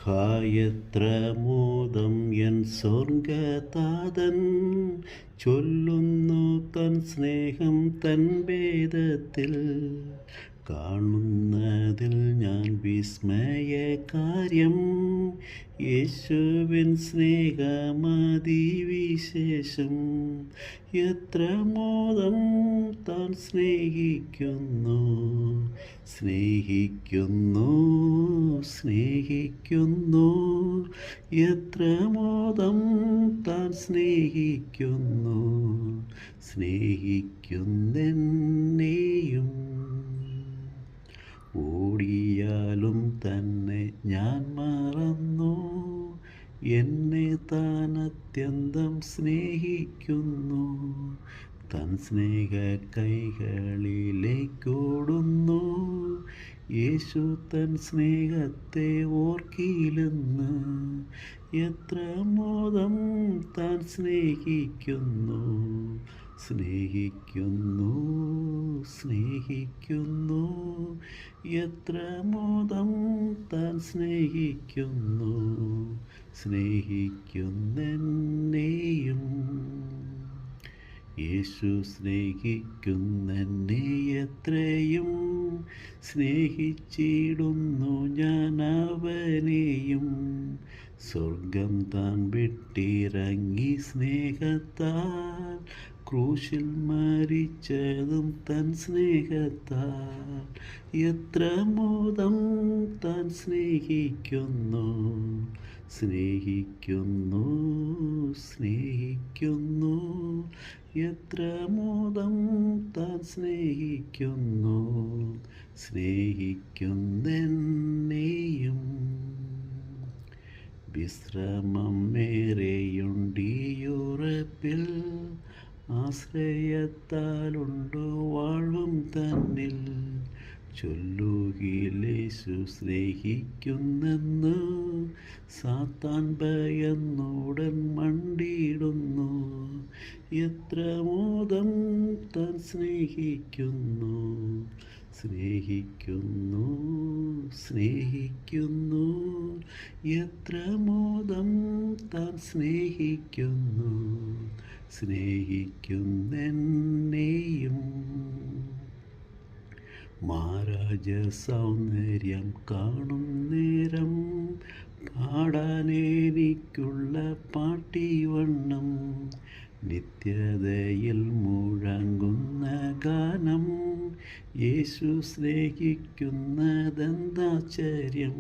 ഹായത്ര മോദം N സ്വർഗതാതൻ ചൊല്ലുന്നു തൻ സ്നേഹം തൻ വേദത്തിൽ. കാണുന്നതിൽ ഞാൻ വിസ്മയകാര്യം, യേശുവിൻ സ്നേഹമതിവിശേഷം. എത്ര മോദം താൻ സ്നേഹിക്കുന്നു, സ്നേഹിക്കുന്നു, സ്നേഹിക്കുന്നു. എത്ര മോദം താൻ സ്നേഹിക്കുന്നു, സ്നേഹിക്കുന്നെന്നെയും. ഓടിയാലും തന്നെ ഞാൻ മറന്നു, എന്നെ താൻ അത്യന്തം സ്നേഹിക്കുന്നു. തൻ സ്നേഹ കൈകളിലേക്കോടുന്നു, യേശു തൻ സ്നേഹത്തെ ഓർക്കില്ലെന്ന്. എത്ര മോദം താൻ സ്നേഹിക്കുന്നു, സ്നേഹിക്കുന്നു, സ്നേഹിക്കുന്നു. എത്ര മോദം താൻ സ്നേഹിക്കുന്നു, സ്നേഹിക്കുന്നെന്നെയും. യേശു സ്നേഹിക്കുന്നെന്നെ എത്രയും, സ്നേഹിച്ചിടുന്നു ഞാൻ അവനെയും. സ്വർഗം താൻ വിട്ടിറങ്ങി സ്നേഹത്താൽ, ക്രൂശിൽ മരിച്ചതും തൻ സ്നേഹത്താൽ. എത്ര മോദം താൻ സ്നേഹിക്കുന്നു, സ്നേഹിക്കുന്നു, സ്നേഹിക്കുന്നു. എത്ര മോദം താൻ സ്നേഹിക്കുന്നു, സ്നേഹിക്കുന്നെന്നെയും. വിശ്രമം ഏറെയുണ്ടീയുറപ്പിൽ, ആശ്രയത്താലുണ്ടു വാഴും തന്നിൽ. ചൊല്ലുകിലേശു സ്നേഹിക്കുന്നെന്ന്, സാത്താൻ ഭയന്നുടൻ മണ്ടിയിടുന്നു. എത്ര മോദം താൻ സ്നേഹിക്കുന്നു, സ്നേഹിക്കുന്നു, സ്നേഹിക്കുന്നു. എത്ര മോദം താൻ സ്നേഹിക്കുന്നു, സ്നേഹിക്കുന്നെന്നെയും. മാരാജ സൗന്ദര്യം കാണും നേരം, പാടാനെനിക്കുള്ള പാട്ടിവണ്ണം. നിത്യതയിൽ മുഴങ്ങുന്ന ഗാനം, യേശു സ്നേഹിക്കുന്നതെന്താശ്ചര്യം.